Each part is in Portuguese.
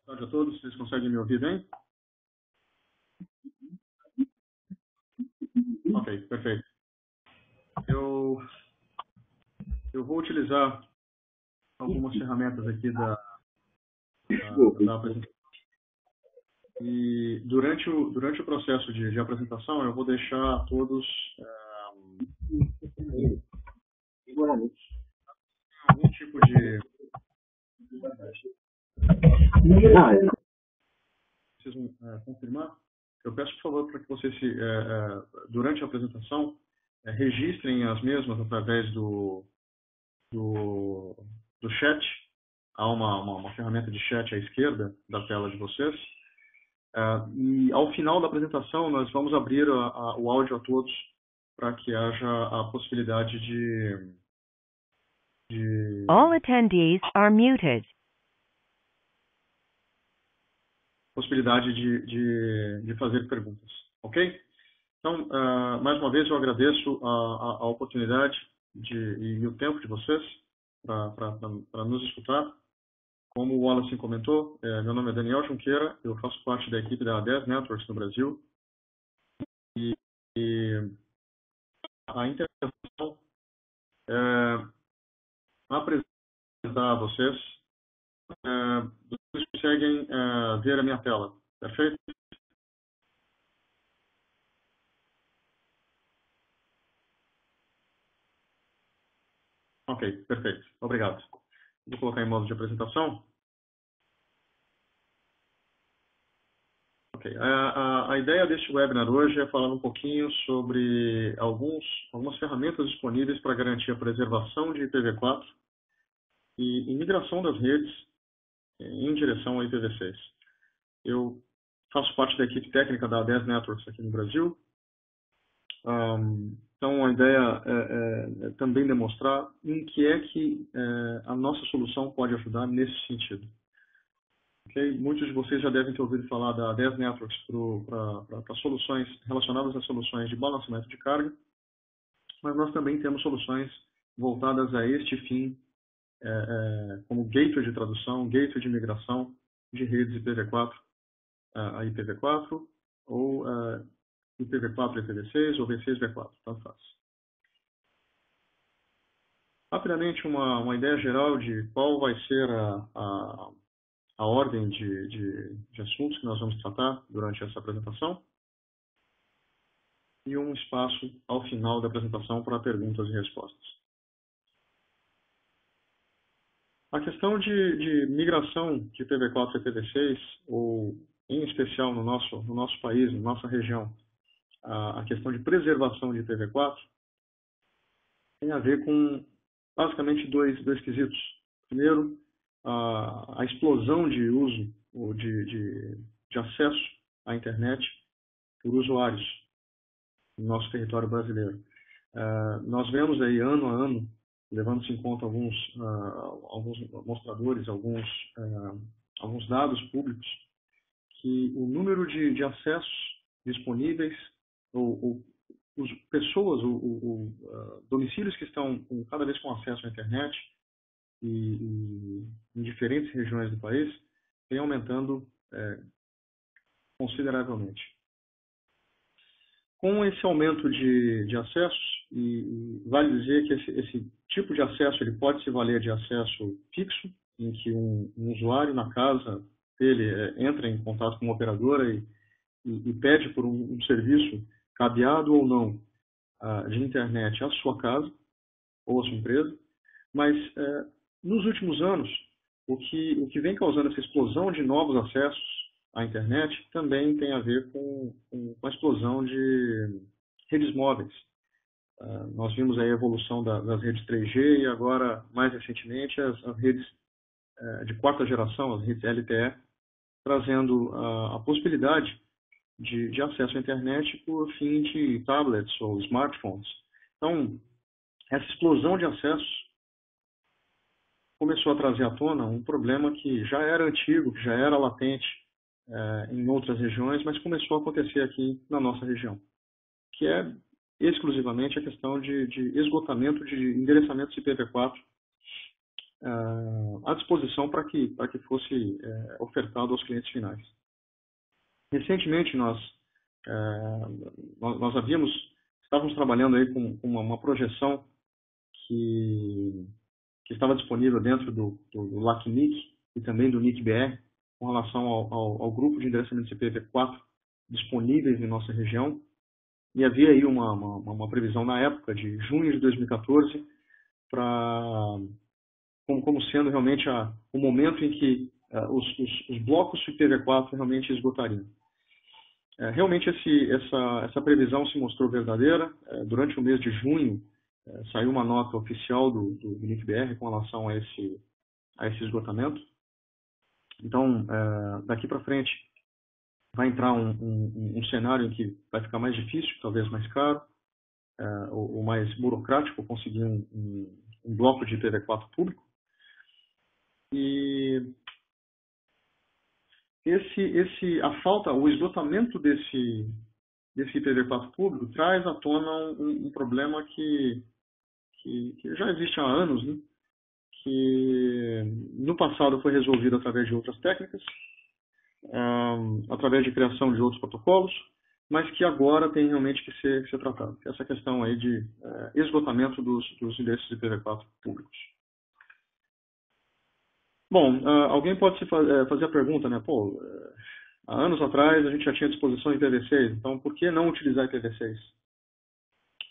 Boa tarde a todos, vocês conseguem me ouvir bem? Ok, perfeito. Eu vou utilizar algumas ferramentas aqui da apresentação. E durante o processo de apresentação, eu vou deixar a todos algum tipo de... Precisam confirmar? Eu peço, por favor, para que vocês, durante a apresentação, registrem as mesmas através do chat. Há uma ferramenta de chat à esquerda da tela de vocês. E ao final da apresentação, nós vamos abrir o áudio a todos para que haja a possibilidade de... All attendees are muted. Possibilidade de fazer perguntas, ok? Então, mais uma vez, eu agradeço a oportunidade e o tempo de vocês para nos escutar. Como o Wallace comentou, meu nome é Daniel Junqueira, eu faço parte da equipe da A10 Networks no Brasil. E a intenção é apresentar a vocês. Vocês conseguem ver a minha tela, perfeito? Ok, perfeito. Obrigado. Vou colocar em modo de apresentação. Ok. A ideia deste webinar hoje é falar um pouquinho sobre algumas ferramentas disponíveis para garantir a preservação de IPv4 e migração das redes em direção ao IPv6. Eu faço parte da equipe técnica da A10 Networks aqui no Brasil. Então, a ideia é também demonstrar em que é que a nossa solução pode ajudar nesse sentido. Okay? Muitos de vocês já devem ter ouvido falar da A10 Networks para soluções relacionadas a soluções de balanceamento de carga, mas nós também temos soluções voltadas a este fim, como gateway de tradução, gateway de migração de redes IPv4 a IPv4, ou IPv4 a IPv6, ou V6 V4, tanto faz. Rapidamente, uma ideia geral de qual vai ser a ordem de assuntos que nós vamos tratar durante essa apresentação e um espaço ao final da apresentação para perguntas e respostas. A questão de migração de IPv4 a IPv6, ou em especial no nosso país, na nossa região, a questão de preservação de IPv4 tem a ver com basicamente dois quesitos. Primeiro, a explosão de uso ou de acesso à internet por usuários no nosso território brasileiro. Nós vemos aí ano a ano, levando-se em conta alguns mostradores, alguns dados públicos, que o número de acessos disponíveis, ou pessoas, domicílios que estão cada vez com acesso à internet e em diferentes regiões do país, vem aumentando consideravelmente. Com esse aumento de acessos, e vale dizer que esse tipo de acesso ele pode se valer de acesso fixo, em que um usuário na casa dele entra em contato com uma operadora e pede por um serviço cabeado ou não de internet à sua casa ou à sua empresa, mas nos últimos anos, o que vem causando essa explosão de novos acessos à internet também tem a ver com a explosão de redes móveis. Nós vimos aí a evolução das redes 3G e agora, mais recentemente, as redes de quarta geração, as redes LTE, trazendo a possibilidade de acesso à internet por fim de tablets ou smartphones. Então, essa explosão de acessos começou a trazer à tona um problema que já era antigo, que já era latente em outras regiões, mas começou a acontecer aqui na nossa região, que é exclusivamente a questão de esgotamento de endereçamentos IPv4 à disposição para que fosse ofertado aos clientes finais. Recentemente estávamos trabalhando aí com uma projeção que estava disponível dentro do LACNIC e também do NIC-BR com relação ao grupo de endereçamento IPv4 disponíveis em nossa região. E havia aí uma previsão na época de junho de 2014 como sendo realmente o momento em que os blocos IPv4 realmente esgotariam. Realmente essa previsão se mostrou verdadeira. Durante o mês de junho saiu uma nota oficial do NIC-BR com relação a esse esgotamento. Então, daqui para frente vai entrar um cenário em que vai ficar mais difícil, talvez mais caro, ou mais burocrático conseguir um bloco de IPv4 público. E o esgotamento desse IPv4 público traz à tona um problema que já existe há anos, né? Que no passado foi resolvido através de outras técnicas, através de criação de outros protocolos, mas que agora tem realmente que ser tratado. Essa questão aí de esgotamento dos endereços IPv4 públicos. Bom, alguém pode fazer a pergunta, né? Há anos atrás a gente já tinha à disposição IPv6, então por que não utilizar IPv6?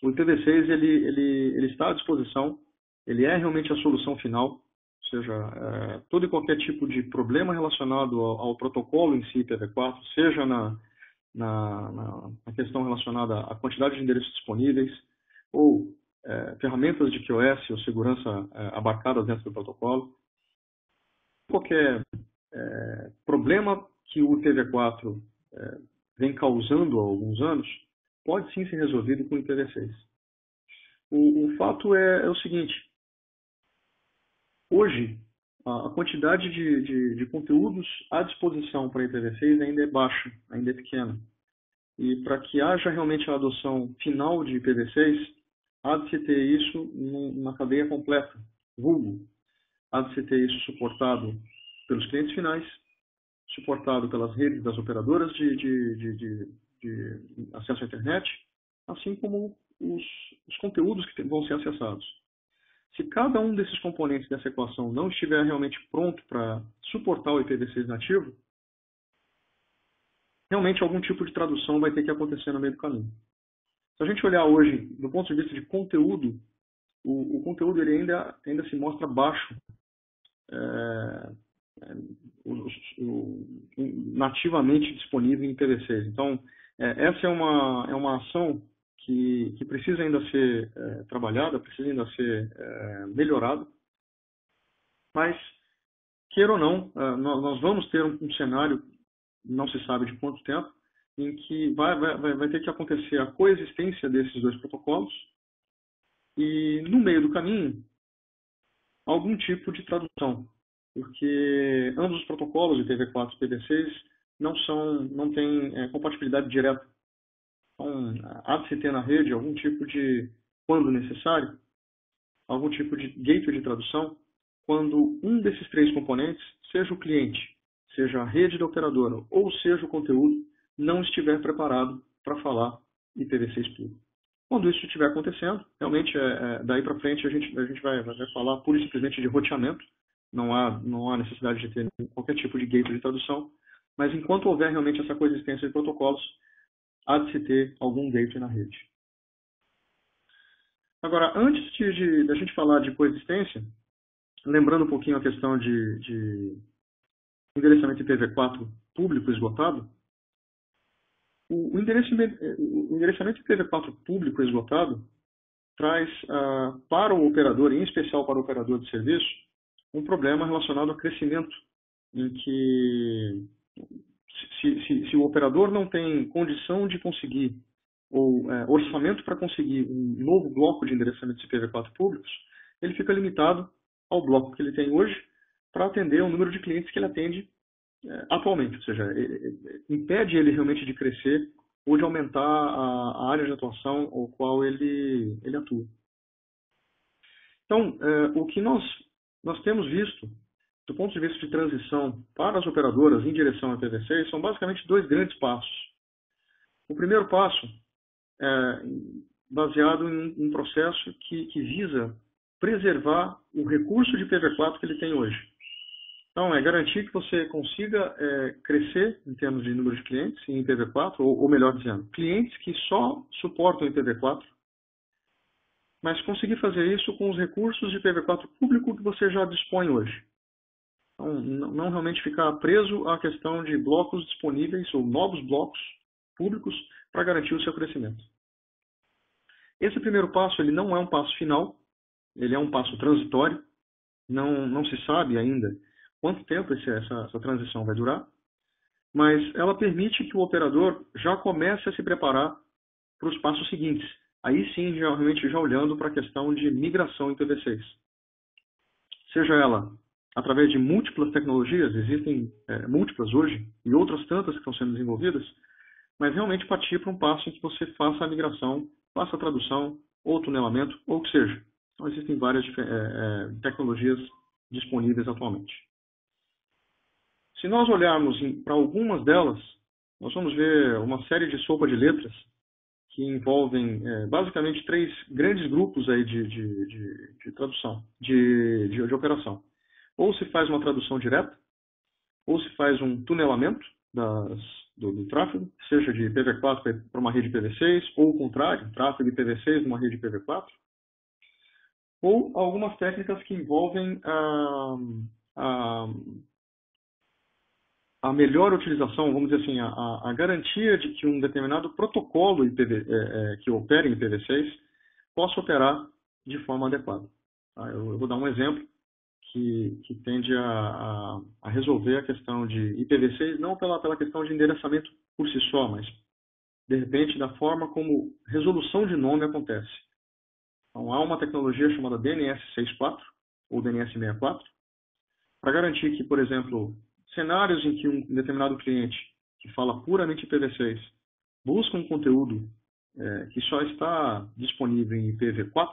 O IPv6 ele está à disposição, ele é realmente a solução final, ou seja, todo e qualquer tipo de problema relacionado ao protocolo em si, IPv4, seja na questão relacionada à quantidade de endereços disponíveis, ou ferramentas de QoS ou segurança abarcadas dentro do protocolo. Qualquer problema que o IPv4 vem causando há alguns anos pode sim ser resolvido com o IPv6. O fato é o seguinte: hoje a quantidade de conteúdos à disposição para IPv6 ainda é baixa, ainda é pequena. E para que haja realmente a adoção final de IPv6, há de se ter isso numa cadeia completa, vulgo. Há de se ter isso suportado pelos clientes finais, suportado pelas redes das operadoras de acesso à internet, assim como os conteúdos que vão ser acessados. Se cada um desses componentes dessa equação não estiver realmente pronto para suportar o IPv6 nativo, realmente algum tipo de tradução vai ter que acontecer no meio do caminho. Se a gente olhar hoje, do ponto de vista de conteúdo, o conteúdo ele ainda se mostra baixo nativamente disponível em IPv6. Então, essa é uma ação que precisa ainda ser trabalhada, precisa ainda ser melhorada. Mas, queira ou não, nós vamos ter um cenário, não se sabe de quanto tempo, em que vai ter que acontecer a coexistência desses dois protocolos e, no meio do caminho, algum tipo de tradução. Porque ambos os protocolos, IPv4 e IPv6, não têm compatibilidade direta. Então, há de se ter na rede algum tipo de, quando necessário, algum tipo de gateway de tradução, quando um desses três componentes, seja o cliente, seja a rede da operadora, ou seja o conteúdo, não estiver preparado para falar IPv6 puro. Quando isso estiver acontecendo, realmente, daí para frente, a gente vai falar pura e simplesmente de roteamento. Não há necessidade de ter qualquer tipo de gateway de tradução, mas enquanto houver realmente essa coexistência de protocolos, há de se ter algum gateway na rede. Agora, antes da gente falar de coexistência, lembrando um pouquinho a questão de endereçamento IPv4 público esgotado, o endereçamento IPv4 público esgotado traz para o operador, em especial para o operador de serviço, um problema relacionado ao crescimento, em que se o operador não tem condição de conseguir, ou orçamento para conseguir um novo bloco de endereçamentos IPv4 públicos, ele fica limitado ao bloco que ele tem hoje para atender o número de clientes que ele atende atualmente. Ou seja, impede ele realmente de crescer ou de aumentar a área de atuação ao qual ele atua. Então, o que nós nós temos visto, do ponto de vista de transição para as operadoras em direção a IPv6, são basicamente dois grandes passos. O primeiro passo é baseado em um processo que visa preservar o recurso de IPv4 que ele tem hoje. Então, é garantir que você consiga crescer em termos de número de clientes em IPv4, ou melhor dizendo, clientes que só suportam IPv4, mas conseguir fazer isso com os recursos de IPv4 público que você já dispõe hoje. Então, não realmente ficar preso à questão de blocos disponíveis ou novos blocos públicos para garantir o seu crescimento. Esse primeiro passo ele não é um passo final, ele é um passo transitório, não se sabe ainda quanto tempo essa transição vai durar, mas ela permite que o operador já comece a se preparar para os passos seguintes. Aí sim, realmente já olhando para a questão de migração em IPv6. Seja ela através de múltiplas tecnologias, existem múltiplas hoje, e outras tantas que estão sendo desenvolvidas, mas realmente partir para um passo em que você faça a migração, faça a tradução, ou tunelamento, ou o que seja. Então existem várias tecnologias disponíveis atualmente. Se nós olharmos para algumas delas, nós vamos ver uma série de sopa de letras que envolvem basicamente três grandes grupos aí de tradução, de operação. Ou se faz uma tradução direta, ou se faz um tunelamento do tráfego, seja de IPv4 para uma rede IPv6, ou o contrário, tráfego de IPv6 numa rede IPv4, ou algumas técnicas que envolvem a melhor utilização, vamos dizer assim, a garantia de que um determinado protocolo que opera em IPv6 possa operar de forma adequada. Tá? Eu vou dar um exemplo que tende a resolver a questão de IPv6, não pela questão de endereçamento por si só, mas, de repente, da forma como resolução de nome acontece. Então, há uma tecnologia chamada DNS 6.4, ou DNS 6.4, para garantir que, por exemplo, cenários em que um determinado cliente que fala puramente IPv6 busca um conteúdo que só está disponível em IPv4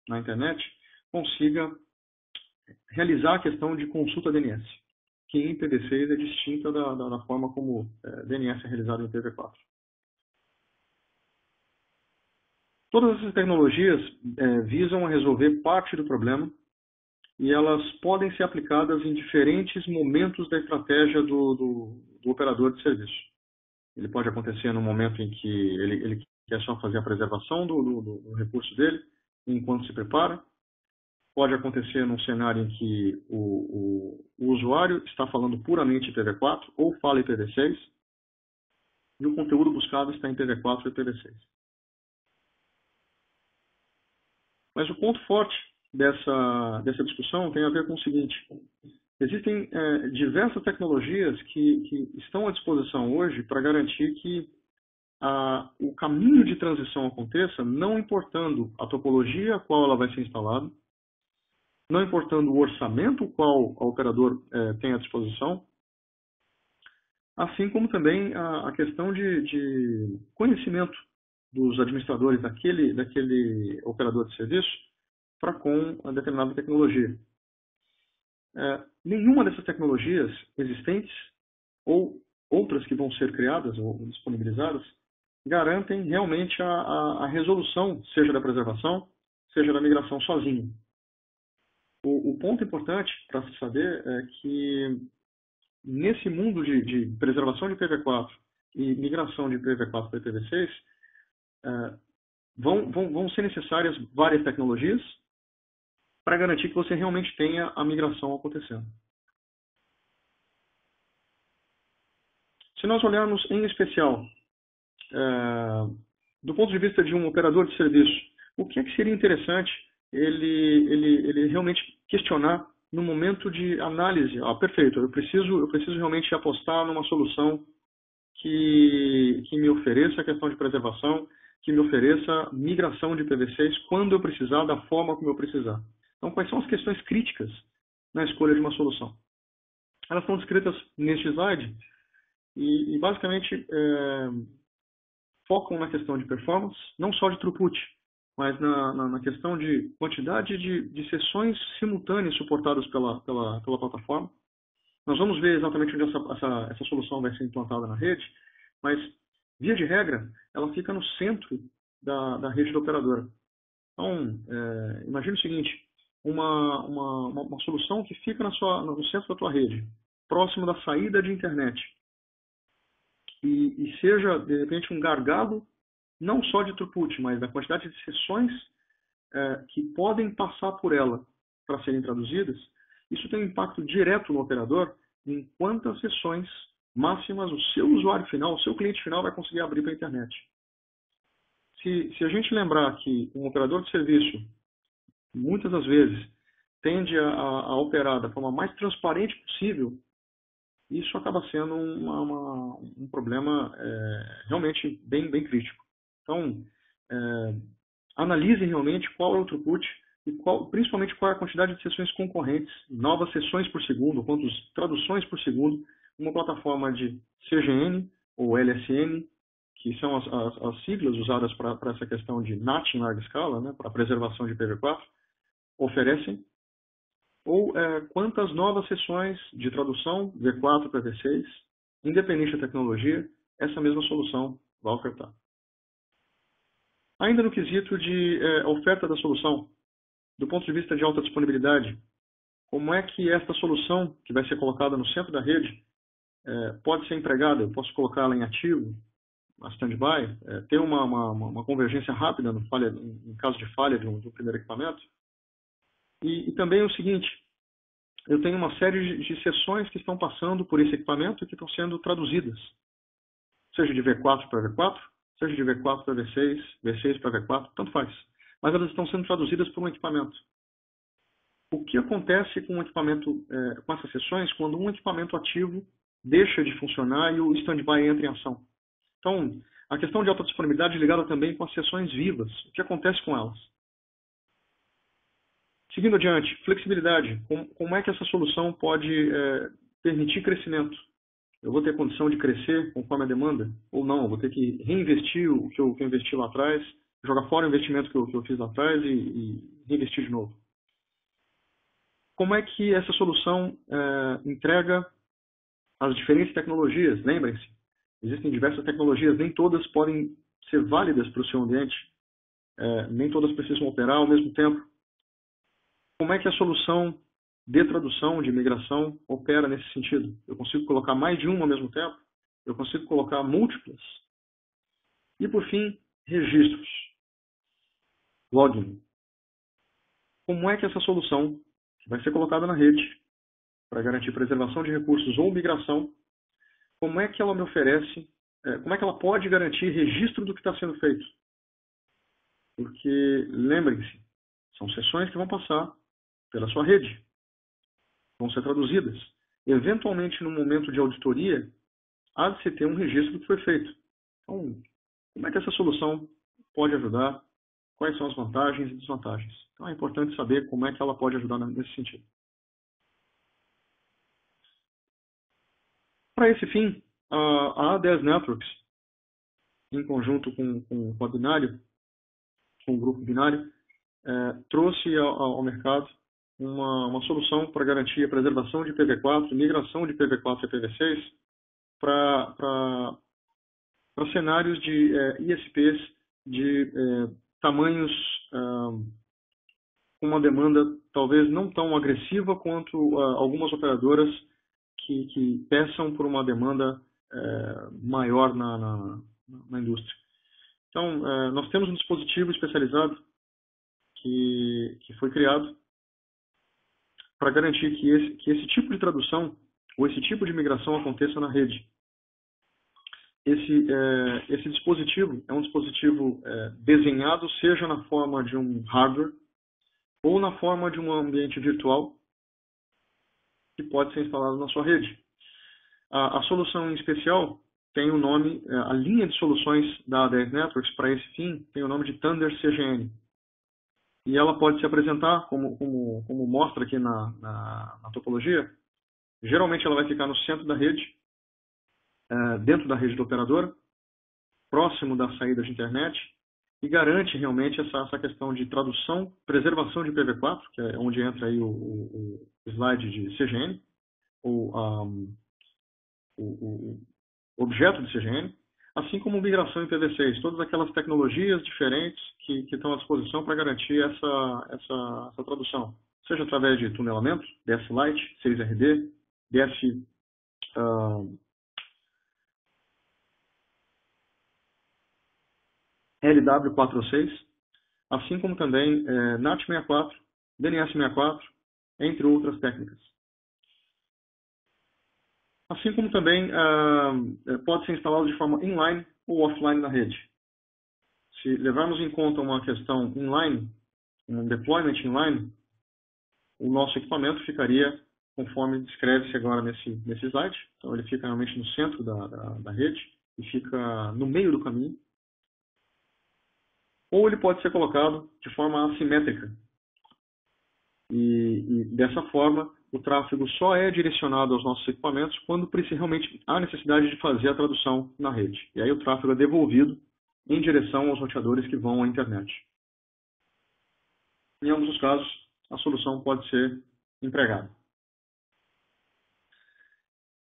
na internet, consiga realizar a questão de consulta DNS, que em IPv6 é distinta da forma como DNS é realizado em IPv4. Todas essas tecnologias visam a resolver parte do problema e elas podem ser aplicadas em diferentes momentos da estratégia do operador de serviço. Ele pode acontecer no momento em que ele quer só fazer a preservação do recurso dele, enquanto se prepara. Pode acontecer num cenário em que o usuário está falando puramente IPv4 ou fala IPv6 e o conteúdo buscado está em IPv4 e IPv6. Mas o ponto forte dessa discussão tem a ver com o seguinte: existem diversas tecnologias que estão à disposição hoje para garantir que o caminho de transição aconteça, não importando a topologia a qual ela vai ser instalada, não importando o orçamento qual o operador tem à disposição, assim como também a questão de conhecimento dos administradores daquele operador de serviço para com a determinada tecnologia. Nenhuma dessas tecnologias existentes ou outras que vão ser criadas ou disponibilizadas garantem realmente a resolução, seja da preservação, seja da migração sozinho. O ponto importante para se saber é que nesse mundo de preservação de IPv4 e migração de IPv4 para IPv6, vão ser necessárias várias tecnologias para garantir que você realmente tenha a migração acontecendo. Se nós olharmos em especial, do ponto de vista de um operador de serviço, o que é que seria interessante ele realmente questionar no momento de análise? Perfeito, eu preciso realmente apostar numa solução que me ofereça a questão de preservação, que me ofereça migração de IPv6 quando eu precisar, da forma como eu precisar. Então, quais são as questões críticas na escolha de uma solução? Elas estão descritas neste slide e basicamente focam na questão de performance, não só de throughput, mas na questão de quantidade de sessões simultâneas suportadas pela plataforma. Nós vamos ver exatamente onde essa solução vai ser implantada na rede, mas, via de regra, ela fica no centro da rede da operadora. Então, imagine o seguinte, uma solução que fica no centro da tua rede, próximo da saída de internet, e seja, de repente, um gargalo não só de throughput, mas da quantidade de sessões que podem passar por ela para serem traduzidas, isso tem um impacto direto no operador em quantas sessões máximas o seu usuário final, o seu cliente final vai conseguir abrir para a internet. Se a gente lembrar que um operador de serviço, muitas das vezes, tende a operar da forma mais transparente possível, isso acaba sendo um problema realmente bem crítico. Então, analise realmente qual é o throughput e principalmente qual é a quantidade de sessões concorrentes, novas sessões por segundo, quantas traduções por segundo, uma plataforma de CGN ou LSN, que são as siglas usadas para essa questão de NAT em larga escala, né, para a preservação de IPv4, oferecem, ou quantas novas sessões de tradução V4 para V6, independente da tecnologia, essa mesma solução vai ofertar. Ainda no quesito de oferta da solução, do ponto de vista de alta disponibilidade, como é que esta solução, que vai ser colocada no centro da rede, pode ser empregada? Eu posso colocá-la em ativo, a standby, ter uma convergência rápida em caso de falha do primeiro equipamento. E também o seguinte, eu tenho uma série de sessões que estão passando por esse equipamento e que estão sendo traduzidas, seja de V4 para V4, seja de V4 para V6, V6 para V4, tanto faz. Mas elas estão sendo traduzidas por um equipamento. O que acontece com um equipamento, com essas sessões, quando um equipamento ativo deixa de funcionar e o standby entra em ação? Então, a questão de alta disponibilidade é ligada também com as sessões vivas. O que acontece com elas? Seguindo adiante, flexibilidade. Como é que essa solução pode permitir crescimento? Eu vou ter condição de crescer conforme a demanda? Ou não? Eu vou ter que reinvestir o que eu investi lá atrás, jogar fora o investimento que eu fiz lá atrás e reinvestir de novo. Como é que essa solução entrega as diferentes tecnologias? Lembrem-se, existem diversas tecnologias, nem todas podem ser válidas para o seu ambiente, nem todas precisam operar ao mesmo tempo. Como é que a solução de tradução, de migração, opera nesse sentido? Eu consigo colocar mais de uma ao mesmo tempo? Eu consigo colocar múltiplas? E, por fim, registros. Login. Como é que essa solução, que vai ser colocada na rede, para garantir preservação de recursos ou migração, como é que ela me oferece, como é que ela pode garantir registro do que está sendo feito? Porque, lembrem-se, são sessões que vão passar pela sua rede, vão ser traduzidas. Eventualmente, no momento de auditoria, há de se ter um registro do que foi feito. Então, como é que essa solução pode ajudar? Quais são as vantagens e desvantagens? Então, é importante saber como é que ela pode ajudar nesse sentido. Para esse fim, a A10 Networks, em conjunto com a Binário, com o grupo Binário, trouxe ao mercado uma solução para garantir a preservação de IPv4, migração de IPv4 e IPv6 para cenários de ISPs de tamanhos com uma demanda talvez não tão agressiva quanto algumas operadoras que peçam por uma demanda maior na indústria. Então, nós temos um dispositivo especializado que foi criado para garantir que esse tipo de tradução ou esse tipo de migração aconteça na rede. Esse dispositivo é um dispositivo desenhado, seja na forma de um hardware ou na forma de um ambiente virtual que pode ser instalado na sua rede. A solução em especial tem o nome, a linha de soluções da A10 Networks para esse fim tem o nome de Thunder CGN. E ela pode se apresentar, como mostra aqui na topologia. Geralmente ela vai ficar no centro da rede, dentro da rede do operador, próximo da saída de internet, e garante realmente essa questão de tradução, preservação de IPv4, que é onde entra aí o slide de CGN, o objeto de CGN, assim como migração em IPv6, todas aquelas tecnologias diferentes que estão à disposição para garantir essa tradução, seja através de tunelamento, DSLite, 6RD, LW406, assim como também NAT64, DNS64, entre outras técnicas. Assim como também pode ser instalado de forma inline ou offline na rede. Se levarmos em conta uma questão inline, um deployment inline, o nosso equipamento ficaria conforme descreve-se agora nesse slide. Então ele fica realmente no centro da rede e fica no meio do caminho. Ou ele pode ser colocado de forma assimétrica. E dessa forma, o tráfego só é direcionado aos nossos equipamentos quando realmente há necessidade de fazer a tradução na rede. E aí o tráfego é devolvido em direção aos roteadores que vão à internet. Em ambos os casos, a solução pode ser empregada.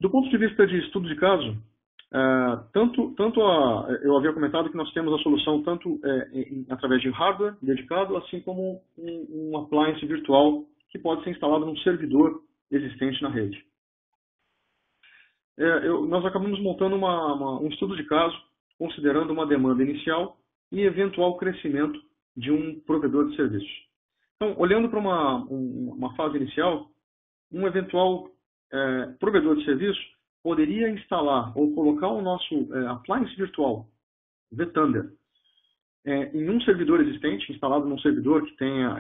Do ponto de vista de estudo de caso, eu havia comentado que nós temos a solução tanto através de hardware dedicado, assim como um appliance virtual que pode ser instalado num servidor existente na rede. Nós acabamos montando um estudo de caso, considerando uma demanda inicial e eventual crescimento de um provedor de serviços. Então, olhando para uma fase inicial, um eventual provedor de serviço poderia instalar ou colocar o nosso appliance virtual, vTunder, em um servidor existente, instalado num servidor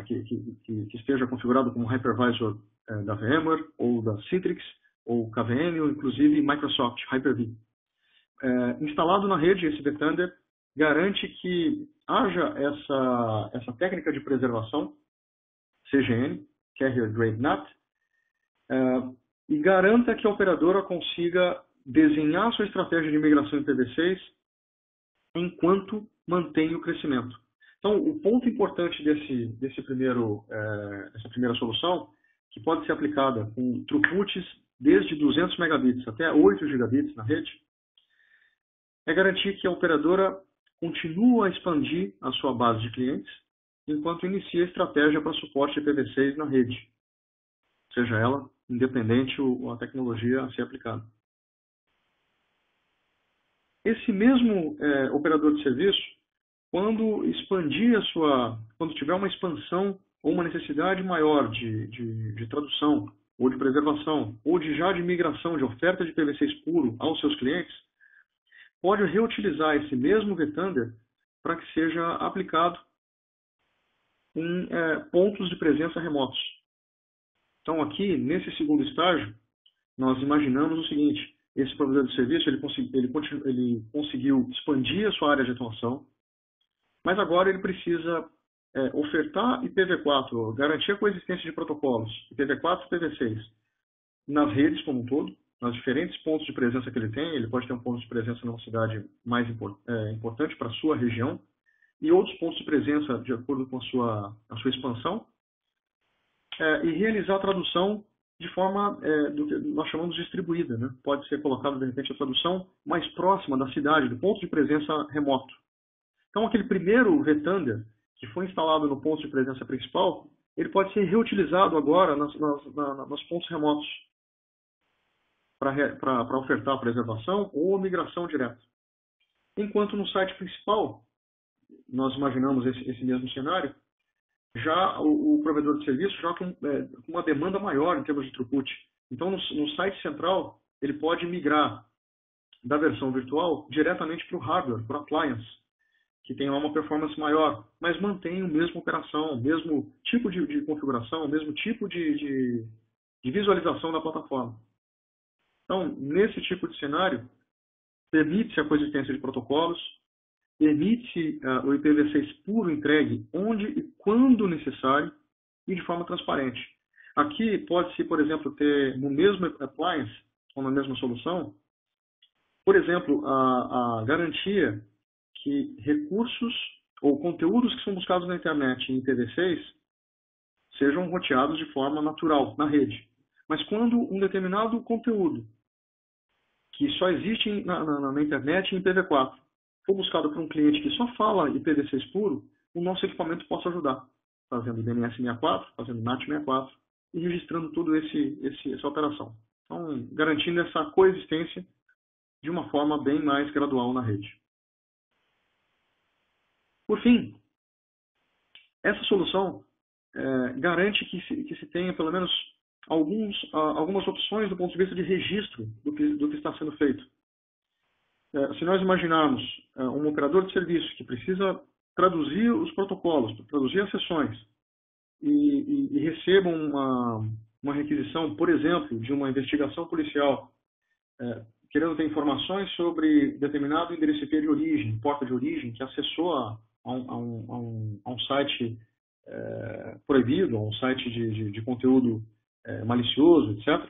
que esteja configurado como hypervisor da VMware, ou da Citrix, ou KVM, ou inclusive Microsoft Hyper-V. Instalado na rede, esse vTunder garante que haja essa técnica de preservação, CGN, Carrier Grade NAT, e garanta que a operadora consiga desenhar sua estratégia de migração em IPv6 enquanto mantém o crescimento. Então, o ponto importante dessa primeira solução, que pode ser aplicada com throughputs desde 200 megabits até 8 gigabits na rede, é garantir que a operadora continue a expandir a sua base de clientes enquanto inicia a estratégia para suporte de IPv6 na rede, seja ela independente a tecnologia a ser aplicada. Esse mesmo operador de serviço, quando tiver uma expansão ou uma necessidade maior de tradução, ou de preservação, ou de migração de oferta de IPv6 puro aos seus clientes, pode reutilizar esse mesmo vTunder para que seja aplicado em pontos de presença remotos. Então aqui, nesse segundo estágio, nós imaginamos o seguinte: esse provedor de serviço ele conseguiu expandir a sua área de atuação, mas agora ele precisa ofertar IPv4, garantir a coexistência de protocolos IPv4 e IPv6 nas redes como um todo, nos diferentes pontos de presença que ele tem. Ele pode ter um ponto de presença numa cidade mais importante para a sua região e outros pontos de presença de acordo com a sua expansão, e realizar a tradução de forma do que nós chamamos de distribuída, né? Pode ser colocado, de repente, a tradução mais próxima da cidade, do ponto de presença remoto. Então, aquele primeiro vTunder que foi instalado no ponto de presença principal, ele pode ser reutilizado agora nos pontos remotos para ofertar a preservação ou a migração direta. Enquanto no site principal, nós imaginamos esse mesmo cenário, já o provedor de serviço já com uma demanda maior em termos de throughput. Então, no site central, ele pode migrar da versão virtual diretamente para o hardware, para o appliance, que tem uma performance maior, mas mantém a mesma operação, o mesmo tipo de configuração, o mesmo tipo de visualização da plataforma. Então, nesse tipo de cenário, permite-se a coexistência de protocolos, permite o IPv6 puro entregue onde e quando necessário e de forma transparente. Aqui pode-se, por exemplo, ter no mesmo appliance ou na mesma solução, por exemplo, a garantia que recursos ou conteúdos que são buscados na internet em IPv6 sejam roteados de forma natural na rede. Mas quando um determinado conteúdo que só existe na internet em IPv4 for buscado por um cliente que só fala IPv6 puro, o nosso equipamento possa ajudar, fazendo DNS64, fazendo NAT64 e registrando toda essa operação. Então, garantindo essa coexistência de uma forma bem mais gradual na rede. Por fim, essa solução garante que se tenha pelo menos algumas opções do ponto de vista de registro do que está sendo feito. Se nós imaginarmos um operador de serviço que precisa traduzir os protocolos, traduzir as sessões, e receba uma requisição, por exemplo, de uma investigação policial, querendo ter informações sobre determinado endereço IP de origem, porta de origem, que acessou a um site proibido, a um site de conteúdo malicioso, etc.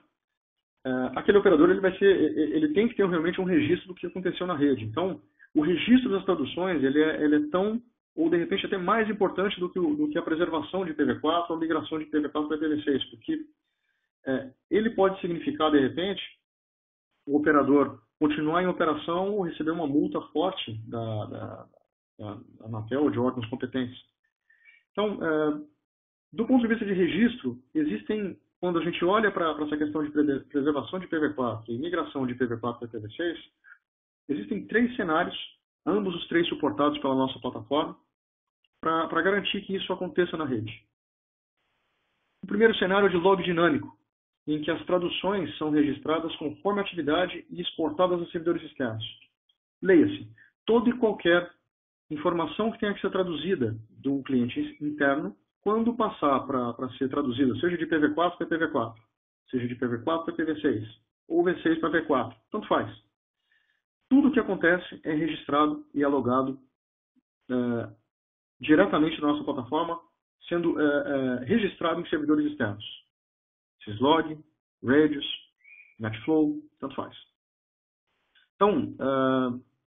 Aquele operador ele tem que ter realmente um registro do que aconteceu na rede. Então, o registro das traduções ele é tão, ou de repente até mais importante do que a preservação de IPv4 ou a migração de IPv4 para IPv6, porque ele pode significar, de repente, o operador continuar em operação ou receber uma multa forte da Anatel ou de órgãos competentes. Então, do ponto de vista de registro, existem, quando a gente olha para essa questão de preservação de IPv4 e migração de IPv4 para IPv6, existem 3 cenários, ambos os 3 suportados pela nossa plataforma, para garantir que isso aconteça na rede. O primeiro cenário é de log dinâmico, em que as traduções são registradas conforme a atividade e exportadas aos servidores externos. Leia-se, toda e qualquer informação que tenha que ser traduzida do cliente interno, quando passar para ser traduzida, seja de IPv4 para IPv4, seja de IPv4 para IPv6, ou V6 para V4, tanto faz. Tudo o que acontece é registrado e alogado diretamente na nossa plataforma, sendo registrado em servidores externos. Syslog, Radius, NetFlow, tanto faz. Então,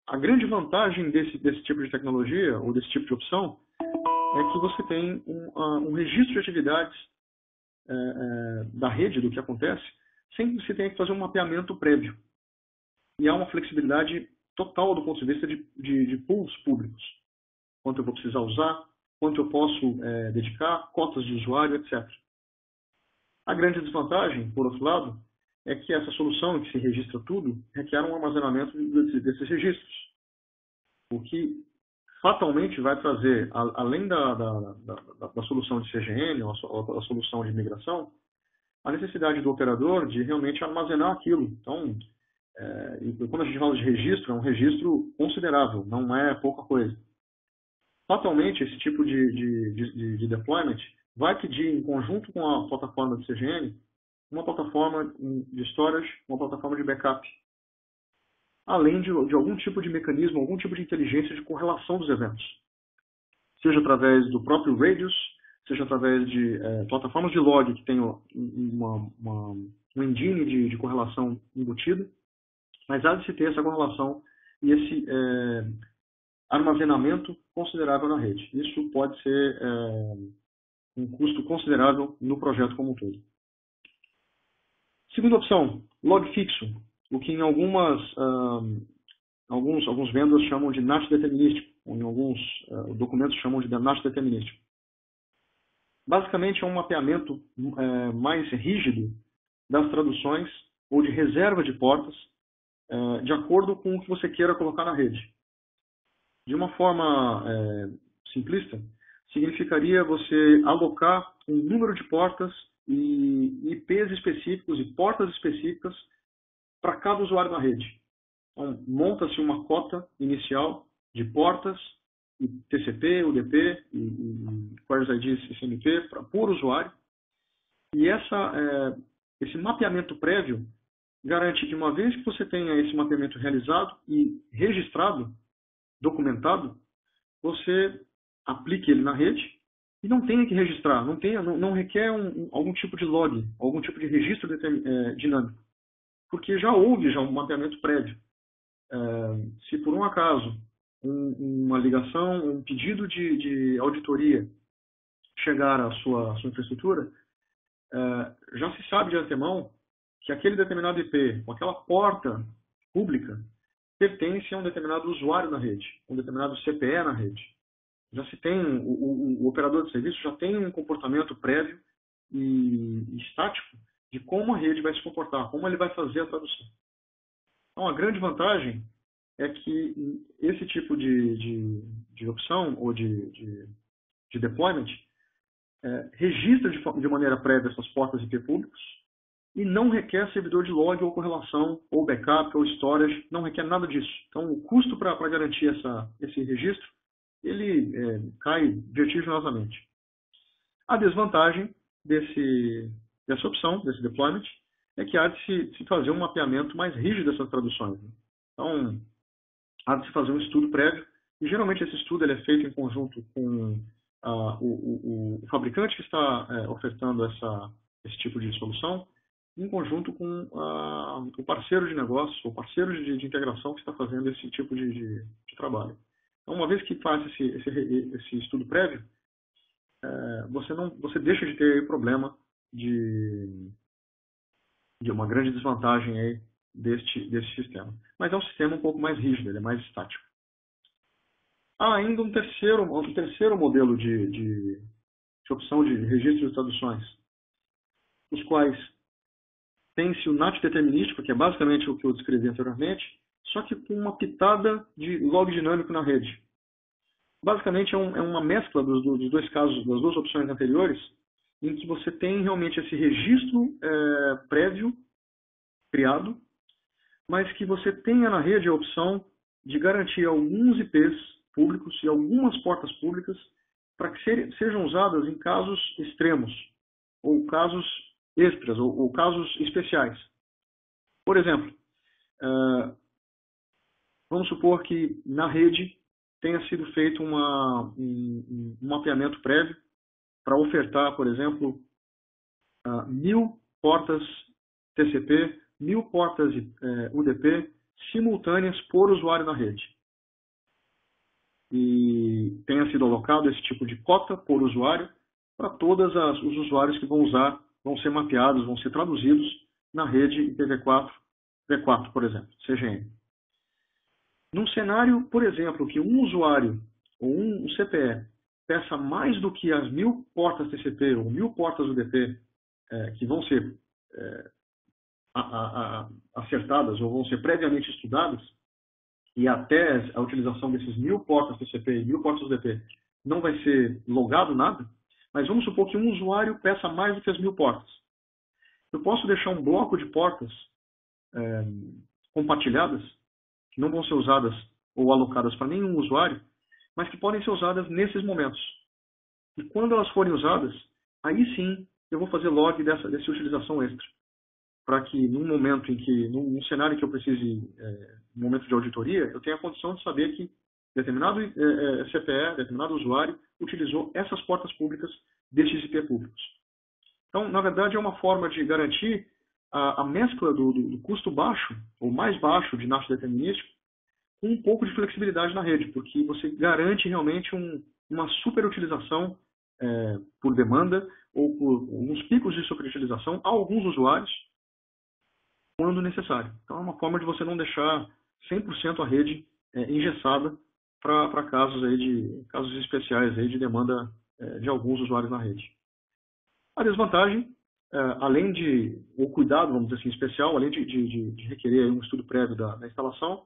a grande vantagem desse tipo de tecnologia, ou desse tipo de opção, é que você tem um registro de atividades da rede, do que acontece, sem que você tenha que fazer um mapeamento prévio. E há uma flexibilidade total do ponto de vista de pools públicos. Quanto eu vou precisar usar, quanto eu posso dedicar, cotas de usuário, etc. A grande desvantagem, por outro lado, é que essa solução em que se registra tudo requer um armazenamento desses registros. O que fatalmente vai trazer, além da solução de CGN, ou a solução de migração, a necessidade do operador de realmente armazenar aquilo. Então, quando a gente fala de registro, é um registro considerável, não é pouca coisa. Fatalmente, esse tipo de deployment vai pedir, em conjunto com a plataforma de CGN, uma plataforma de storage, uma plataforma de backup, além de algum tipo de mecanismo, algum tipo de inteligência de correlação dos eventos. Seja através do próprio Radius, seja através de plataformas de log que tem um engine de correlação embutido, mas há de se ter essa correlação e esse armazenamento considerável na rede. Isso pode ser um custo considerável no projeto como um todo. Segunda opção, log fixo, o que em alguns vendors chamam de NAT determinístico, ou em alguns documentos chamam de NAT determinístico. Basicamente é um mapeamento mais rígido das traduções ou de reserva de portas de acordo com o que você queira colocar na rede. De uma forma simplista, significaria você alocar um número de portas e IPs específicos e portas específicas para cada usuário na rede. Então, monta-se uma cota inicial de portas, e TCP, UDP, e Queries IDs e CMP por usuário. E esse mapeamento prévio garante que, uma vez que você tenha esse mapeamento realizado e registrado, documentado, você aplique ele na rede e não tenha que registrar, não requer algum tipo de log, algum tipo de registro dinâmico, porque já houve um mapeamento prévio. Se por um acaso uma ligação, um pedido de auditoria chegar à sua infraestrutura, já se sabe de antemão que aquele determinado IP, com aquela porta pública, pertence a um determinado usuário na rede, um determinado CPE na rede. Já se tem, o operador de serviço já tem um comportamento prévio e estático de como a rede vai se comportar, como ele vai fazer a tradução. Então, a grande vantagem é que esse tipo de opção ou de deployment registra de maneira prévia essas portas IP públicas e não requer servidor de log ou correlação, ou backup, ou storage, não requer nada disso. Então, o custo para garantir esse registro, ele cai vertiginosamente. A desvantagem dessa opção, desse deployment, é que há de se fazer um mapeamento mais rígido dessas traduções. Então, há de se fazer um estudo prévio, e geralmente esse estudo ele é feito em conjunto com o fabricante que está ofertando esse tipo de solução, em conjunto com o parceiro de negócio, ou parceiro de integração que está fazendo esse tipo de trabalho. Então, uma vez que faz esse estudo prévio, você deixa de ter problema de uma grande desvantagem aí deste sistema. Mas é um sistema um pouco mais rígido, ele é mais estático. Há ainda um terceiro modelo de opção de registro de traduções, os quais tem-se o NAT determinístico, que é basicamente o que eu descrevi anteriormente, só que com uma pitada de log dinâmico na rede. Basicamente é uma mescla dos dois casos, das duas opções anteriores, em que você tem realmente esse registro prévio criado, mas que você tenha na rede a opção de garantir alguns IPs públicos e algumas portas públicas para que sejam usadas em casos extremos, ou casos extras, ou casos especiais. Por exemplo, vamos supor que na rede tenha sido feito um mapeamento prévio para ofertar, por exemplo, 1000 portas TCP, 1000 portas UDP simultâneas por usuário na rede. E tenha sido alocado esse tipo de cota por usuário para todos os usuários que vão ser mapeados, vão ser traduzidos na rede IPv4, V4, por exemplo, CGN. Num cenário, por exemplo, que um usuário ou um CPE peça mais do que as 1000 portas TCP ou 1000 portas UDP que vão ser acertadas ou vão ser previamente estudadas, e até a utilização desses 1000 portas TCP e 1000 portas UDP não vai ser logado nada, mas vamos supor que um usuário peça mais do que as 1000 portas. Eu posso deixar um bloco de portas compartilhadas, que não vão ser usadas ou alocadas para nenhum usuário, mas que podem ser usadas nesses momentos. E quando elas forem usadas, aí sim eu vou fazer log dessa utilização extra, para que num cenário que eu precise, no momento de auditoria, eu tenha a condição de saber que determinado CPE, determinado usuário, utilizou essas portas públicas destes IP públicos. Então, na verdade, é uma forma de garantir a mescla do custo baixo, ou mais baixo, de NAT determinístico, com um pouco de flexibilidade na rede, porque você garante realmente uma superutilização por demanda, ou por uns picos de superutilização a alguns usuários, quando necessário. Então, é uma forma de você não deixar 100% a rede engessada para casos especiais aí de demanda de alguns usuários na rede. A desvantagem, além o cuidado, vamos dizer assim, especial, além de requerer um estudo prévio da instalação,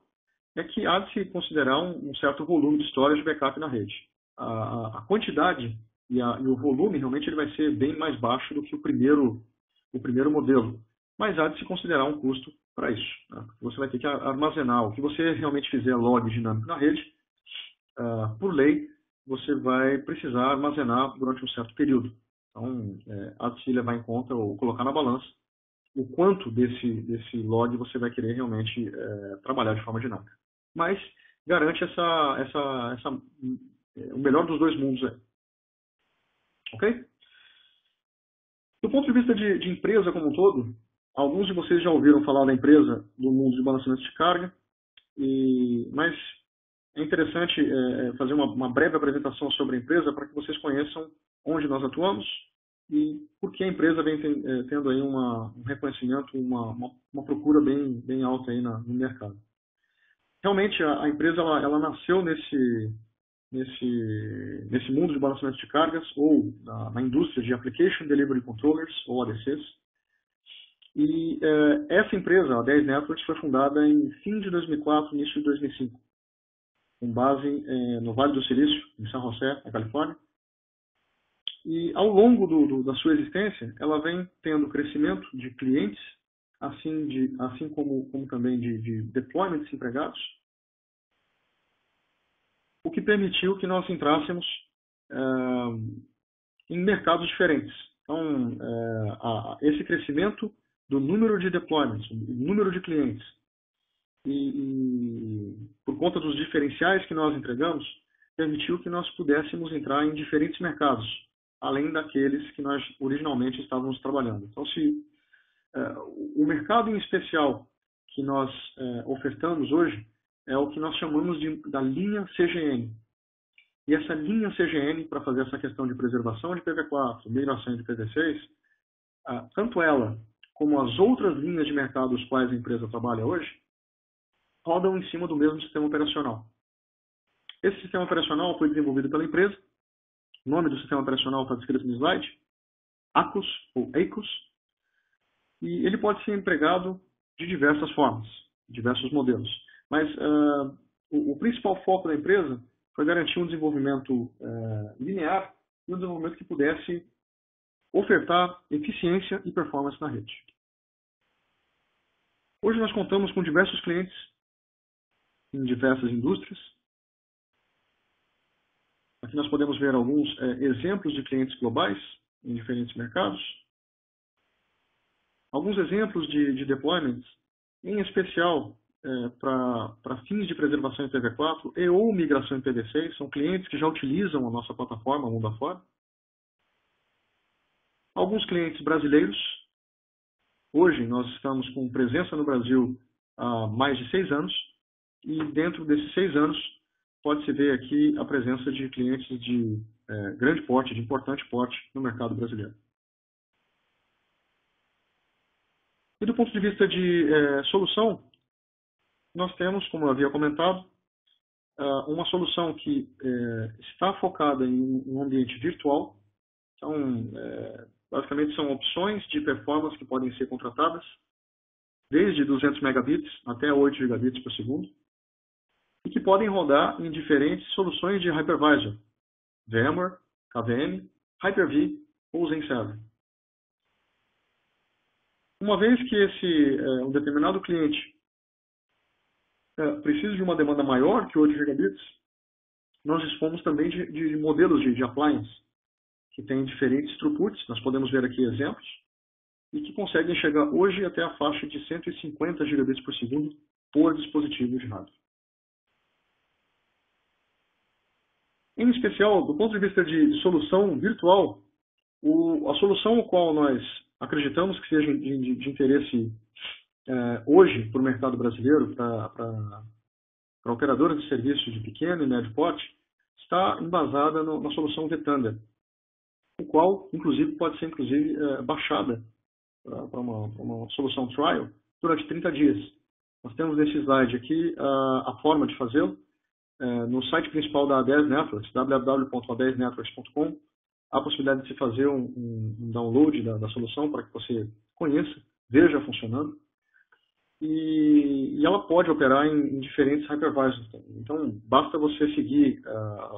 é que há de se considerar um certo volume de storage de backup na rede. A quantidade e o volume realmente ele vai ser bem mais baixo do que o primeiro modelo, mas há de se considerar um custo para isso. Né? Você vai ter que armazenar o que você realmente fizer log dinâmico na rede, por lei, você vai precisar armazenar durante um certo período. Então, há de se levar em conta ou colocar na balança o quanto desse log você vai querer realmente trabalhar de forma dinâmica. Mas garante o melhor dos dois mundos aí. Ok? Do ponto de vista de empresa como um todo, alguns de vocês já ouviram falar da empresa do mundo de balanceamento de carga, mas é interessante fazer uma breve apresentação sobre a empresa para que vocês conheçam onde nós atuamos e por que a empresa vem tendo aí um reconhecimento, uma procura bem alta aí no mercado. Realmente, a empresa ela nasceu nesse mundo de balanceamento de cargas, ou na indústria de Application Delivery Controllers, ou ADCs. E essa empresa, a 10 Networks, foi fundada em fim de 2004, início de 2005, com base no Vale do Silício, em San José, na Califórnia. E ao longo da sua existência, ela vem tendo crescimento de clientes, assim como também de deployments empregados, o que permitiu que nós entrássemos em mercados diferentes. Então, esse crescimento do número de deployments, o número de clientes, e por conta dos diferenciais que nós entregamos, permitiu que nós pudéssemos entrar em diferentes mercados, além daqueles que nós originalmente estávamos trabalhando. Então, o mercado em especial que nós ofertamos hoje é o que nós chamamos da linha CGN. E essa linha CGN, para fazer essa questão de preservação de IPv4, migração de IPv6, tanto ela como as outras linhas de mercado os quais a empresa trabalha hoje, rodam em cima do mesmo sistema operacional. Esse sistema operacional foi desenvolvido pela empresa. O nome do sistema operacional está descrito no slide, ACOS ou ACOS, e ele pode ser empregado de diversas formas, diversos modelos. Mas o principal foco da empresa foi garantir um desenvolvimento linear e um desenvolvimento que pudesse ofertar eficiência e performance na rede. Hoje nós contamos com diversos clientes em diversas indústrias. Aqui nós podemos ver alguns exemplos de clientes globais em diferentes mercados. Alguns exemplos de deployments, em especial para fins de preservação em IPv4 e ou migração em IPv6, são clientes que já utilizam a nossa plataforma mundo afora. Alguns clientes brasileiros. Hoje nós estamos com presença no Brasil há mais de 6 anos, e dentro desses 6 anos pode-se ver aqui a presença de clientes de grande porte, de importante porte no mercado brasileiro. E do ponto de vista de solução, nós temos, como eu havia comentado, uma solução que está focada em um ambiente virtual. Então, basicamente são opções de performance que podem ser contratadas, desde 200 megabits até 8 gigabits por segundo, e que podem rodar em diferentes soluções de hypervisor, VMware, KVM, Hyper-V ou XenServer. Uma vez que um determinado cliente precisa de uma demanda maior que 8 gigabits, nós dispomos também de modelos de appliance, que têm diferentes throughputs, nós podemos ver aqui exemplos, e que conseguem chegar hoje até a faixa de 150 gigabits por segundo por dispositivo de hardware. Em especial, do ponto de vista de solução virtual, a solução a qual nós acreditamos que seja de interesse hoje para o mercado brasileiro, para operadoras de serviços de pequeno e médio porte, está embasada na solução vTunder, o qual, inclusive, pode ser baixada para uma solução trial durante 30 dias. Nós temos nesse slide aqui a forma de fazê-lo. No site principal da A10 Networks, www.a10networks.com, há a possibilidade de se fazer um download da solução para que você conheça, veja funcionando. E ela pode operar em diferentes hypervisors. Então, basta você seguir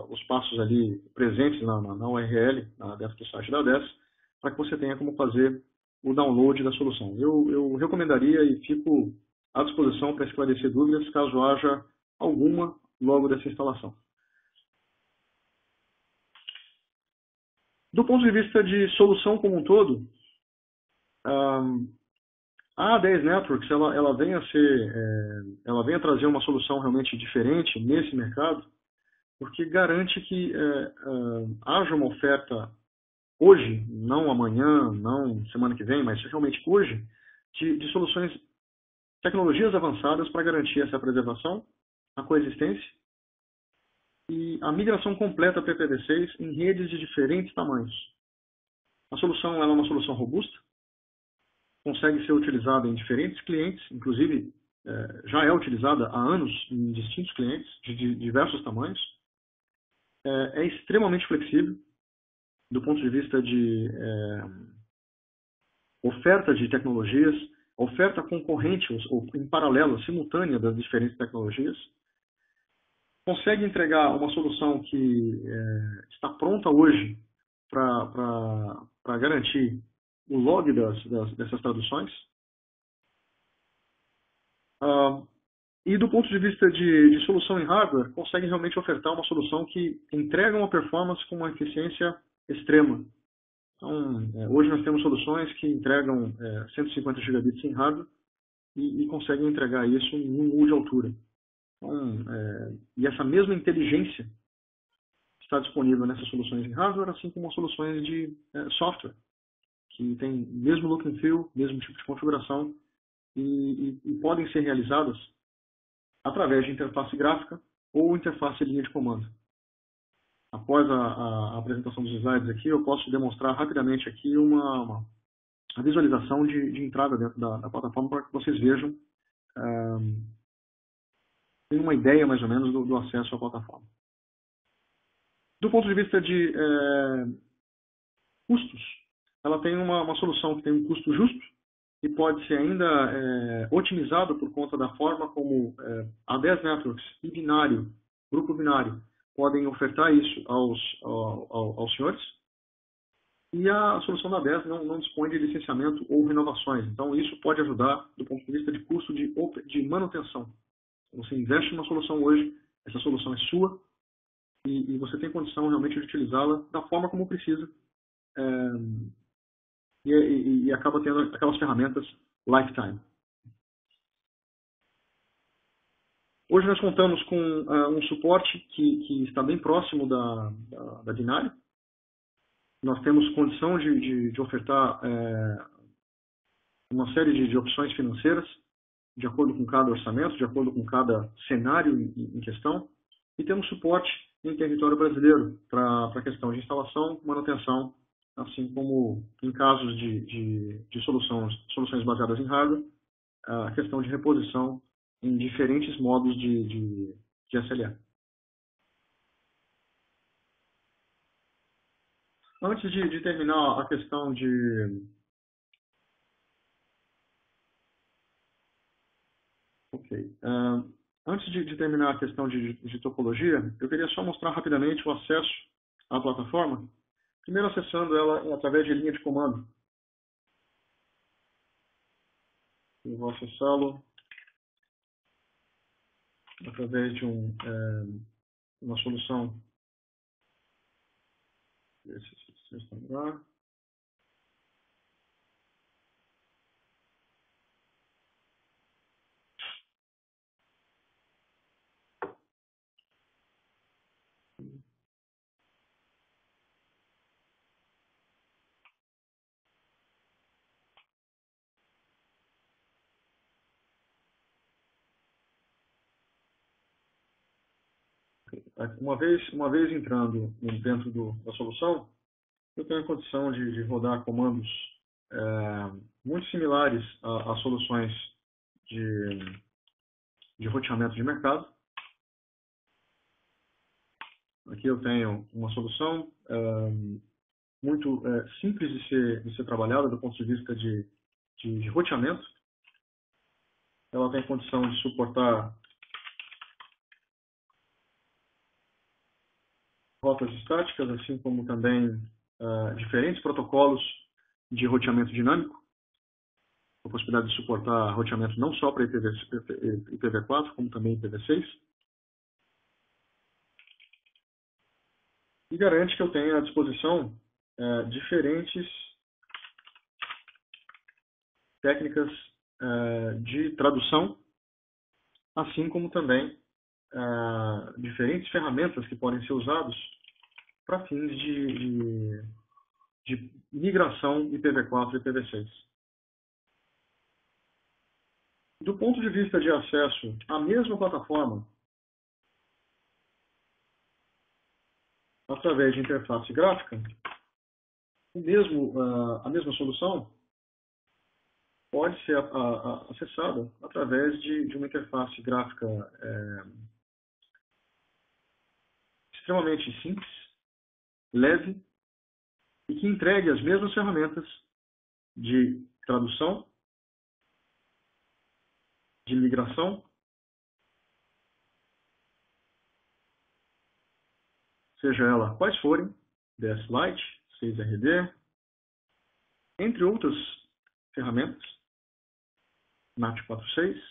os passos ali presentes na URL, dentro do site da A10, para que você tenha como fazer o download da solução. Eu recomendaria e fico à disposição para esclarecer dúvidas, caso haja alguma, logo dessa instalação. Do ponto de vista de solução como um todo, a A10 Networks ela vem a trazer uma solução realmente diferente nesse mercado, porque garante que haja uma oferta hoje, não amanhã, não semana que vem, mas realmente hoje, de soluções, tecnologias avançadas para garantir essa preservação, a coexistência e a migração completa para IPv6 em redes de diferentes tamanhos. A solução ela é uma solução robusta, consegue ser utilizada em diferentes clientes, inclusive já é utilizada há anos em distintos clientes de diversos tamanhos. É extremamente flexível do ponto de vista de oferta de tecnologias, oferta concorrente ou em paralelo, simultânea das diferentes tecnologias. Consegue entregar uma solução que está pronta hoje para garantir o log dessas traduções. E do ponto de vista de solução em hardware, consegue realmente ofertar uma solução que entrega uma performance com uma eficiência extrema. Então, hoje nós temos soluções que entregam 150 gigabits em hardware e conseguem entregar isso em 1 U de altura. Então, e essa mesma inteligência está disponível nessas soluções em hardware, assim como as soluções de software, que tem mesmo look and feel, mesmo tipo de configuração, e podem ser realizadas através de interface gráfica ou interface linha de comando. Após a apresentação dos slides aqui, eu posso demonstrar rapidamente aqui uma visualização de entrada dentro da plataforma para que vocês vejam, tenham uma ideia mais ou menos do acesso à plataforma. Do ponto de vista de custos, ela tem uma solução que tem um custo justo e pode ser ainda otimizado por conta da forma como a 10 Networks e Binário, Grupo Binário, podem ofertar isso aos senhores. E a solução da 10 não dispõe de licenciamento ou renovações. Então, isso pode ajudar do ponto de vista de custo de manutenção. Você investe numa solução hoje, essa solução é sua, e você tem condição realmente de utilizá-la da forma como precisa. E acaba tendo aquelas ferramentas lifetime. Hoje nós contamos com um suporte que está bem próximo da Binário. Nós temos condição de ofertar uma série de opções financeiras, de acordo com cada orçamento, de acordo com cada cenário em questão. E temos suporte em território brasileiro para a questão de instalação, manutenção, assim como em casos de soluções baseadas em hardware, a questão de reposição em diferentes modos de SLA. Antes de terminar a questão antes de terminar a questão de topologia, eu queria só mostrar rapidamente o acesso à plataforma. Primeiro acessando ela através de linha de comando. Eu vou acessá-lo através de uma solução. Se restaurar. Uma vez entrando dentro da solução, eu tenho a condição de rodar comandos muito similares a soluções de roteamento de mercado. Aqui eu tenho uma solução muito simples de ser trabalhada do ponto de vista de roteamento. Ela tem condição de suportar rotas estáticas, assim como também diferentes protocolos de roteamento dinâmico, a possibilidade de suportar roteamento não só para IPv4, como também IPv6. E garante que eu tenha à disposição diferentes técnicas de tradução, assim como também diferentes ferramentas que podem ser usadas para fins de migração IPv4 e IPv6. Do ponto de vista de acesso à mesma plataforma, através de interface gráfica, a mesma solução pode ser acessada através de uma interface gráfica extremamente simples, leve, e que entregue as mesmas ferramentas de tradução, de migração, seja ela quais forem, DS Lite, 6RD, entre outras ferramentas, NAT46,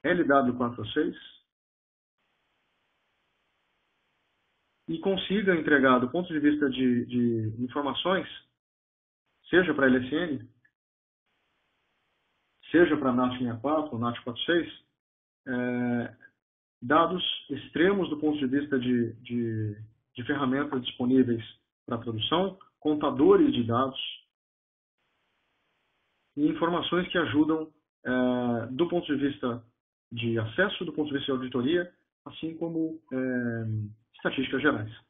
LW46, e consiga entregar, do ponto de vista de informações, seja para LSN, seja para NAT64 ou NAT46, dados extremos do ponto de vista de ferramentas disponíveis para tradução, contadores de dados e informações que ajudam do ponto de vista de acesso, do ponto de vista de auditoria, assim como estatísticas gerais.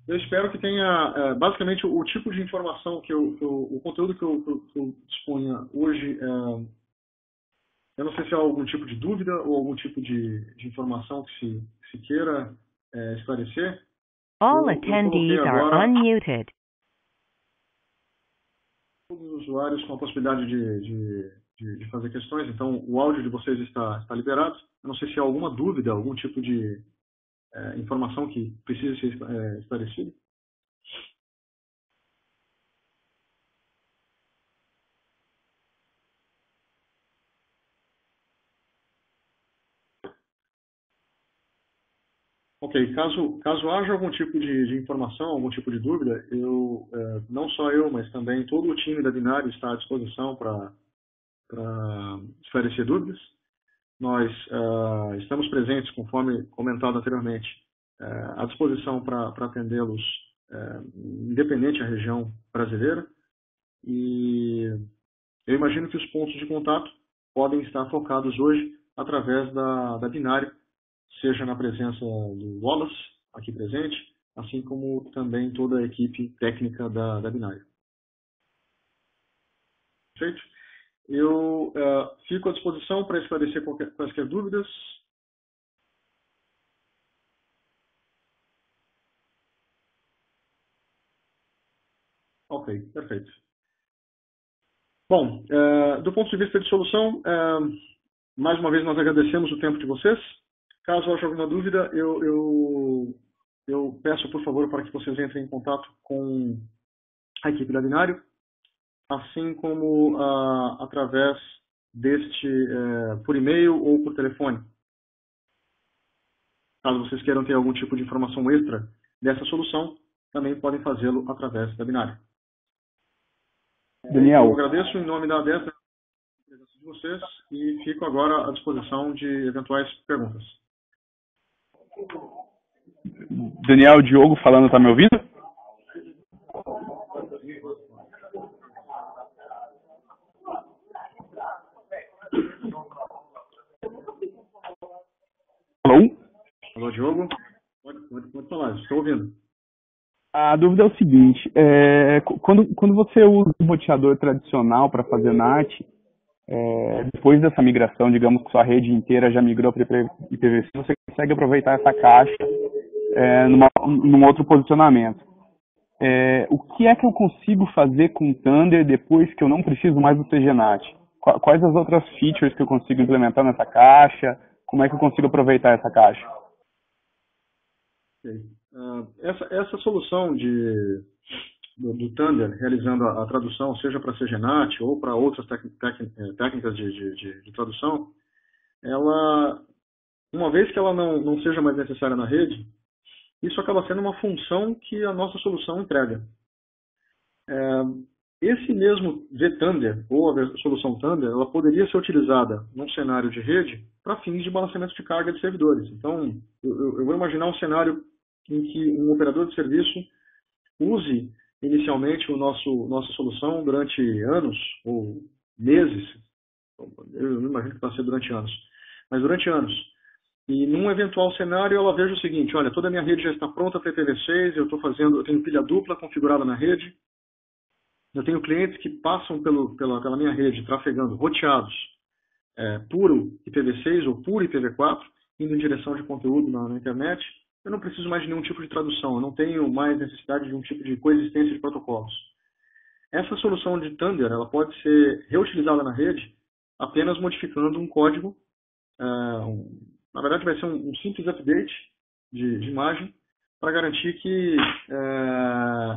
Eu espero que tenha, basicamente, o tipo de informação o conteúdo que eu disponha hoje, eu não sei se há algum tipo de dúvida ou algum tipo de informação que se queira esclarecer. All attendees are unmuted. Todos os usuários com a possibilidade de fazer questões, então o áudio de vocês está liberado. Eu não sei se há alguma dúvida, algum tipo de informação que precisa ser esclarecida. Ok, caso haja algum tipo de informação, algum tipo de dúvida, não só eu, mas também todo o time da Binário está à disposição para esclarecer dúvidas. Nós estamos presentes, conforme comentado anteriormente, à disposição para atendê-los, independente da região brasileira. E eu imagino que os pontos de contato podem estar focados hoje através da Binário, seja na presença do Wallace, aqui presente, assim como também toda a equipe técnica da Binário. Perfeito? Eu fico à disposição para esclarecer quaisquer dúvidas. Ok, perfeito. Bom, do ponto de vista de solução, mais uma vez nós agradecemos o tempo de vocês. Caso haja alguma dúvida, eu peço, por favor, para que vocês entrem em contato com a equipe da Binário, assim como através por e-mail ou por telefone. Caso vocês queiram ter algum tipo de informação extra dessa solução, também podem fazê-lo através da Binário. Daniel. Eu agradeço em nome da ADES a presença de vocês e fico agora à disposição de eventuais perguntas. Daniel, Diogo falando, tá me ouvindo? Alô? Alô, Diogo? Pode falar, estou ouvindo. A dúvida é o seguinte, quando você usa um roteador tradicional para fazer NAT, depois dessa migração, digamos que sua rede inteira já migrou para IPv6, você consegue aproveitar essa caixa num outro posicionamento. O que é que eu consigo fazer com o Thunder depois que eu não preciso mais do TGNAT? Quais as outras features que eu consigo implementar nessa caixa? Como é que eu consigo aproveitar essa caixa? Okay. Essa solução do Thunder, realizando a tradução, seja para CGNAT ou para outras técnicas de tradução, ela, uma vez que ela não seja mais necessária na rede, isso acaba sendo uma função que a nossa solução entrega. Esse mesmo vThunder, ou a solução Thunder, ela poderia ser utilizada num cenário de rede para fins de balanceamento de carga de servidores. Então, eu vou imaginar um cenário em que um operador de serviço use inicialmente nossa solução durante anos ou meses, eu não imagino que vai ser durante anos, mas durante anos. E num eventual cenário ela veja o seguinte, olha, toda a minha rede já está pronta para IPv6, eu tenho pilha dupla configurada na rede, eu tenho clientes que passam pela minha rede trafegando, roteados, puro IPv6 ou puro IPv4, indo em direção de conteúdo na internet, eu não preciso mais de nenhum tipo de tradução, eu não tenho mais necessidade de um tipo de coexistência de protocolos. Essa solução de Thunder ela pode ser reutilizada na rede apenas modificando um código, na verdade vai ser um simples update de imagem, para garantir que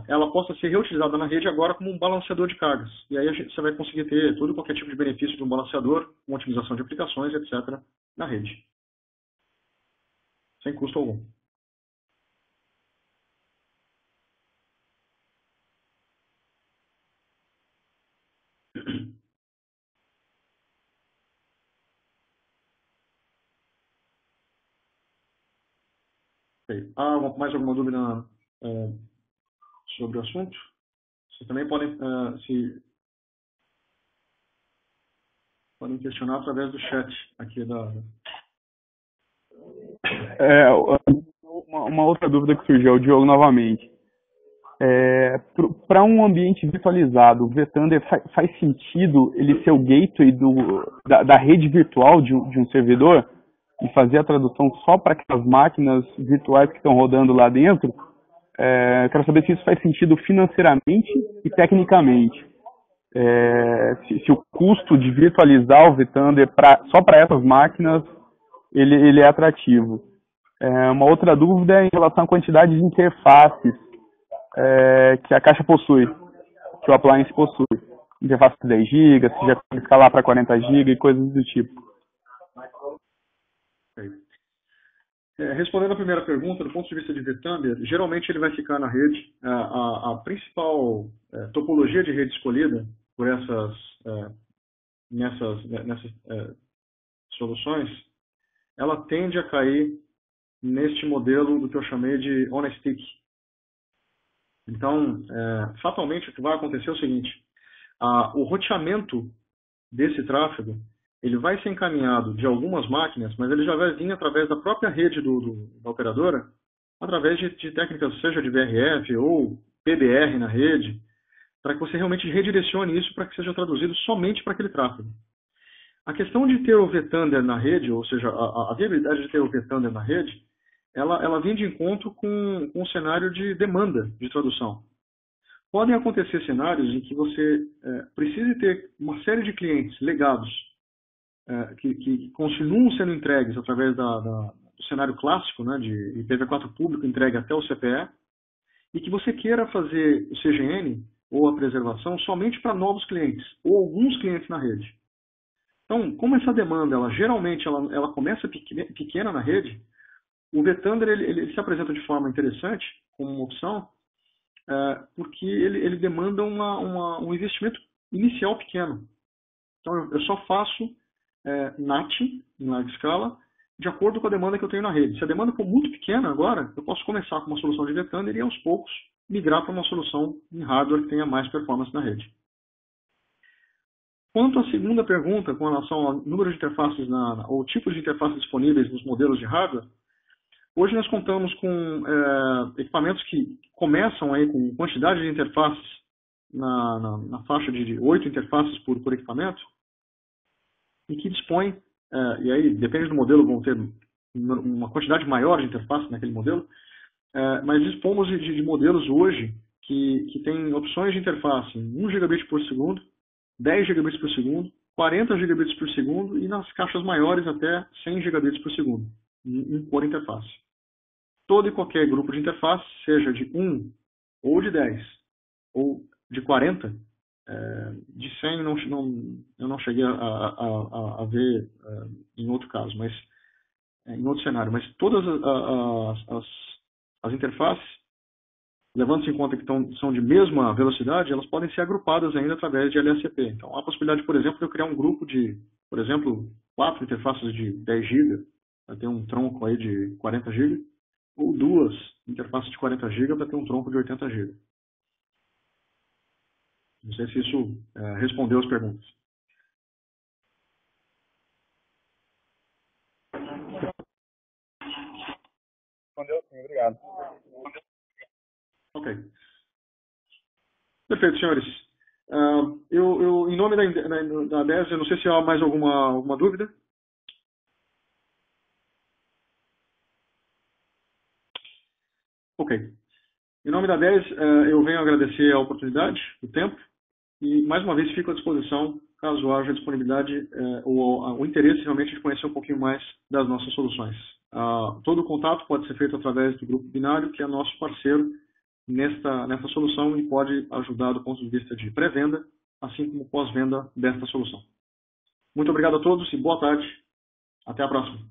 ela possa ser reutilizada na rede agora como um balanceador de cargas. E aí você vai conseguir ter todo qualquer tipo de benefício de um balanceador, com otimização de aplicações, etc., na rede. Sem custo algum. Mais alguma dúvida sobre o assunto? Vocês também podem questionar através do chat aqui da... Uma outra dúvida que surgiu, o Diogo novamente. Para um ambiente virtualizado, o vTunder faz sentido ele ser o gateway da rede virtual de um servidor e fazer a tradução só para aquelas máquinas virtuais que estão rodando lá dentro? Eu quero saber se isso faz sentido financeiramente e tecnicamente. Se o custo de virtualizar o vTunder só para essas máquinas ele é atrativo. Uma outra dúvida é em relação à quantidade de interfaces que a caixa possui, que o appliance possui. Interface de 10 GB, se já pode escalar para 40 GB e coisas do tipo. Respondendo a primeira pergunta, do ponto de vista de vTunder, geralmente ele vai ficar na rede. A principal topologia de rede escolhida por nessas soluções, ela tende a cair neste modelo do que eu chamei de on-a-stick. Então, fatalmente, o que vai acontecer é o seguinte, o roteamento desse tráfego, ele vai ser encaminhado de algumas máquinas, mas ele já vai vir através da própria rede da operadora, através de técnicas, seja de VRF ou PBR na rede, para que você realmente redirecione isso para que seja traduzido somente para aquele tráfego. A questão de ter o vTunder na rede, ou seja, a viabilidade de ter o vTunder na rede, ela vem de encontro com um cenário de demanda de tradução. Podem acontecer cenários em que você precise ter uma série de clientes legados que continuam sendo entregues através do cenário clássico, né, de IPv4 público entregue até o CPE, e que você queira fazer o CGN ou a preservação somente para novos clientes, ou alguns clientes na rede. Então, como essa demanda, geralmente ela começa pequena na rede, o vTunder ele se apresenta de forma interessante, como uma opção, porque ele demanda um investimento inicial pequeno. Então, eu só faço NAT, em larga escala, de acordo com a demanda que eu tenho na rede. Se a demanda for muito pequena agora, eu posso começar com uma solução de vTunder e, aos poucos, migrar para uma solução em hardware que tenha mais performance na rede. Quanto à segunda pergunta, com relação ao número de interfaces ou tipos de interfaces disponíveis nos modelos de hardware, hoje nós contamos com equipamentos que começam aí com quantidade de interfaces na faixa de 8 interfaces por equipamento, e que dispõem, e aí depende do modelo, vão ter uma quantidade maior de interfaces naquele modelo, mas dispomos de modelos hoje que têm opções de interface em 1 gigabit por segundo, 10 gigabits por segundo, 40 gigabits por segundo e nas caixas maiores até 100 gigabits por segundo, por interface. Todo e qualquer grupo de interface, seja de 1 ou de 10 ou de 40, de 100 eu não cheguei a ver em outro caso, mas em outro cenário. Mas todas as interfaces, levando-se em conta que são de mesma velocidade, elas podem ser agrupadas ainda através de LSCP. Então, há a possibilidade, por exemplo, de eu criar um grupo de, por exemplo, 4 interfaces de 10 GB, para ter um tronco aí de 40 GB, ou 2 interfaces de 40 GB para ter um tronco de 80 GB. Não sei se isso respondeu as perguntas. respondeu sim, obrigado. Ok. Perfeito, senhores. Em nome da DES, eu não sei se há mais alguma dúvida. Ok. Em nome da DES, eu venho agradecer a oportunidade, o tempo, e mais uma vez fico à disposição, caso haja disponibilidade ou o interesse realmente de conhecer um pouquinho mais das nossas soluções. Todo o contato pode ser feito através do Grupo Binário, que é nosso parceiro nessa solução e pode ajudar do ponto de vista de pré-venda, assim como pós-venda desta solução. Muito obrigado a todos e boa tarde. Até a próxima.